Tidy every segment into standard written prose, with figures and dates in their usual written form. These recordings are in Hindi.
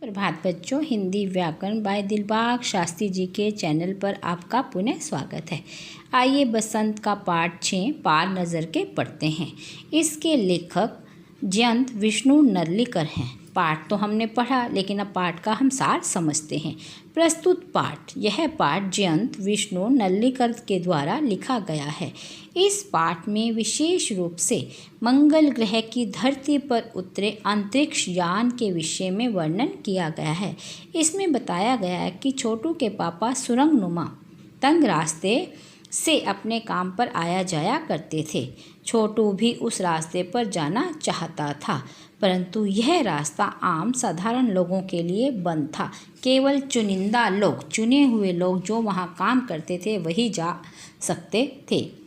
प्रभात बच्चों, हिंदी व्याकरण बाय दिलबाग शास्त्री जी के चैनल पर आपका पुनः स्वागत है। आइए बसंत का पाठ 6 पार नज़र के पढ़ते हैं। इसके लेखक जयंत विष्णु नर्लिकर हैं। पाठ तो हमने पढ़ा, लेकिन अब पाठ का हम सार समझते हैं। प्रस्तुत पाठ, यह पाठ जयंत विष्णु नर्लिकर के द्वारा लिखा गया है। इस पाठ में विशेष रूप से मंगल ग्रह की धरती पर उतरे अंतरिक्ष यान के विषय में वर्णन किया गया है। इसमें बताया गया है कि छोटू के पापा सुरंगनुमा तंग रास्ते से अपने काम पर आया जाया करते थे। छोटू भी उस रास्ते पर जाना चाहता था, परंतु यह रास्ता आम साधारण लोगों के लिए बंद था। केवल चुनिंदा लोग, चुने हुए लोग जो वहां काम करते थे, वही जा सकते थे।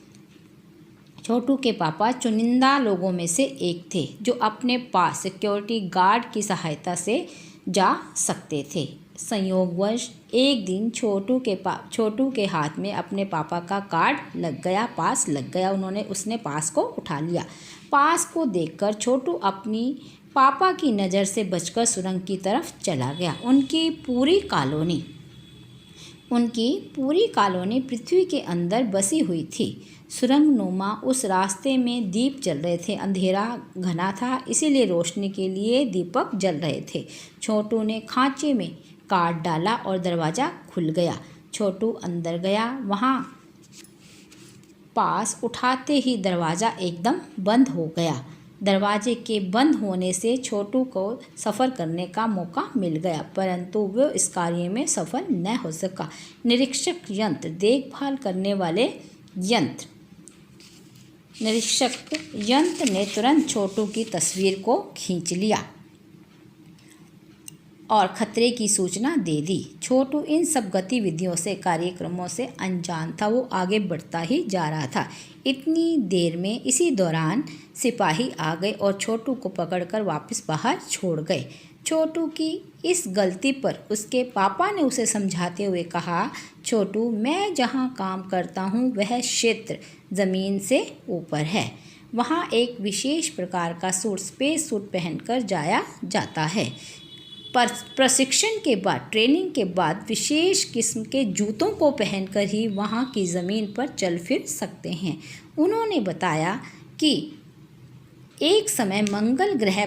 छोटू के पापा चुनिंदा लोगों में से एक थे जो अपने पास सिक्योरिटी गार्ड की सहायता से जा सकते थे। संयोगवश एक दिन छोटू के हाथ में अपने पापा का कार्ड लग गया, पास लग गया। उसने पास को उठा लिया। पास को देखकर छोटू अपनी पापा की नज़र से बचकर सुरंग की तरफ चला गया। उनकी पूरी कॉलोनी पृथ्वी के अंदर बसी हुई थी। सुरंगनुमा उस रास्ते में दीप जल रहे थे। अंधेरा घना था, इसीलिए रोशनी के लिए दीपक जल रहे थे। छोटू ने खांचे में काट डाला और दरवाज़ा खुल गया। छोटू अंदर गया। वहाँ पास उठाते ही दरवाज़ा एकदम बंद हो गया। दरवाजे के बंद होने से छोटू को सफ़र करने का मौका मिल गया, परंतु वह इस कार्य में सफल न हो सका। निरीक्षक यंत्र ने तुरंत छोटू की तस्वीर को खींच लिया और खतरे की सूचना दे दी। छोटू इन सब गतिविधियों से, कार्यक्रमों से अनजान था। वो आगे बढ़ता ही जा रहा था। इतनी देर में इसी दौरान सिपाही आ गए और छोटू को पकड़कर वापस बाहर छोड़ गए। छोटू की इस गलती पर उसके पापा ने उसे समझाते हुए कहा, छोटू, मैं जहाँ काम करता हूँ वह क्षेत्र ज़मीन से ऊपर है। वहाँ एक विशेष प्रकार का सूट, स्पेस सूट पहनकर जाया जाता है। प्रशिक्षण के बाद, ट्रेनिंग के बाद विशेष किस्म के जूतों को पहनकर ही वहाँ की ज़मीन पर चल फिर सकते हैं। उन्होंने बताया कि एक समय मंगल ग्रह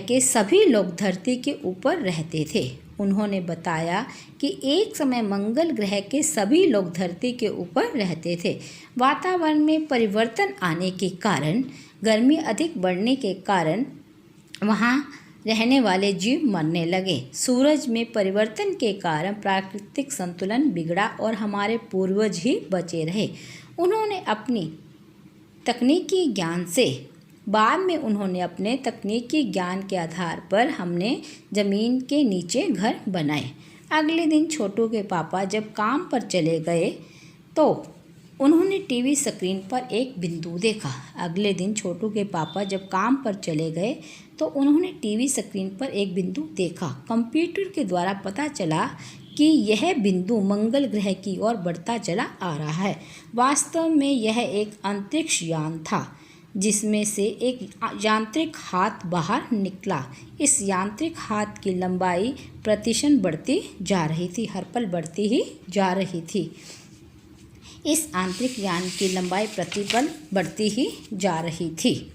के सभी लोग धरती के ऊपर रहते थे। वातावरण में परिवर्तन आने के कारण, गर्मी अधिक बढ़ने के कारण वहाँ रहने वाले जीव मरने लगे। सूरज में परिवर्तन के कारण प्राकृतिक संतुलन बिगड़ा और हमारे पूर्वज ही बचे रहे। उन्होंने अपने तकनीकी ज्ञान के आधार पर हमने ज़मीन के नीचे घर बनाए। अगले दिन छोटू के पापा जब काम पर चले गए तो उन्होंने टीवी स्क्रीन पर एक बिंदु देखा। कंप्यूटर के द्वारा पता चला कि यह बिंदु मंगल ग्रह की ओर बढ़ता चला आ रहा है। वास्तव में यह एक अंतरिक्ष यान था, जिसमें से एक यांत्रिक हाथ बाहर निकला। इस यांत्रिक हाथ की लंबाई प्रतिशत बढ़ती जा रही थी, हर पल बढ़ती ही जा रही थी। इस आंतरिक यान की लंबाई प्रतिपल बढ़ती ही जा रही थी।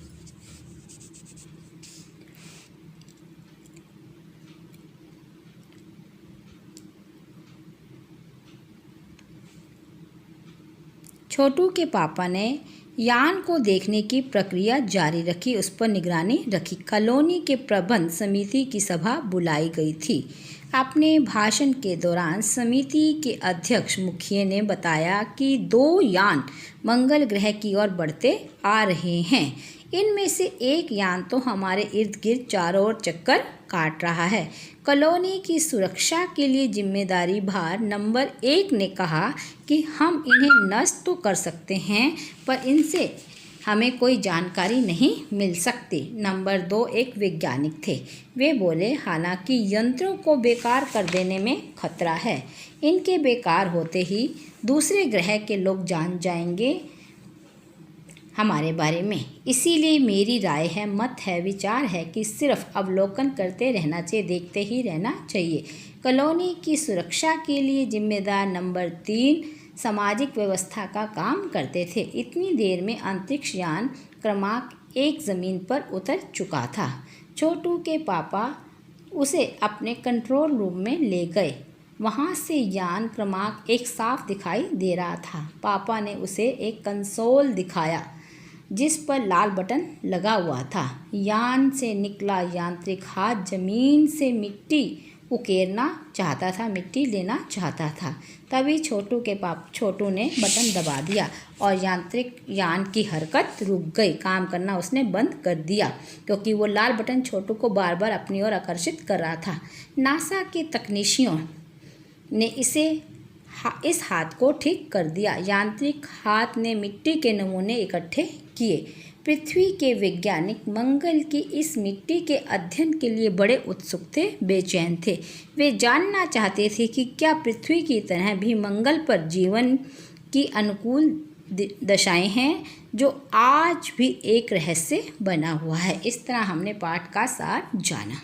छोटू के पापा ने यान को देखने की प्रक्रिया जारी रखी, उस पर निगरानी रखी। कॉलोनी के प्रबंध समिति की सभा बुलाई गई थी। अपने भाषण के दौरान समिति के अध्यक्ष मुखिया ने बताया कि 2 यान मंगल ग्रह की ओर बढ़ते आ रहे हैं। इनमें से एक यान तो हमारे इर्द गिर्द चारों ओर चक्कर काट रहा है। कॉलोनी की सुरक्षा के लिए जिम्मेदारी भार नंबर 1 ने कहा कि हम इन्हें नष्ट तो कर सकते हैं, पर इनसे हमें कोई जानकारी नहीं मिल सकती। नंबर 2 एक वैज्ञानिक थे। वे बोले, हालांकि यंत्रों को बेकार कर देने में खतरा है। इनके बेकार होते ही दूसरे ग्रह के लोग जान जाएंगे हमारे बारे में। इसीलिए मेरी राय है, मत है, विचार है कि सिर्फ अवलोकन करते रहना चाहिए, देखते ही रहना चाहिए। कॉलोनी की सुरक्षा के लिए जिम्मेदार नंबर 3 सामाजिक व्यवस्था का काम करते थे। इतनी देर में अंतरिक्ष यान क्रमांक 1 ज़मीन पर उतर चुका था। छोटू के पापा उसे अपने कंट्रोल रूम में ले गए। वहाँ से यान क्रमांक 1 साफ दिखाई दे रहा था। पापा ने उसे एक कंसोल दिखाया जिस पर लाल बटन लगा हुआ था। यान से निकला यांत्रिक हाथ जमीन से मिट्टी उकेरना चाहता था, मिट्टी लेना चाहता था। तभी छोटू ने बटन दबा दिया और यांत्रिक यान की हरकत रुक गई। काम करना उसने बंद कर दिया क्योंकि वो लाल बटन छोटू को बार बार अपनी ओर आकर्षित कर रहा था। नासा के तकनीशियों ने इस हाथ को ठीक कर दिया। यांत्रिक हाथ ने मिट्टी के नमूने इकट्ठे किए। पृथ्वी के वैज्ञानिक मंगल की इस मिट्टी के अध्ययन के लिए बड़े उत्सुक थे, बेचैन थे। वे जानना चाहते थे कि क्या पृथ्वी की तरह भी मंगल पर जीवन की अनुकूल दशाएं हैं, जो आज भी एक रहस्य बना हुआ है। इस तरह हमने पाठ का सार जाना।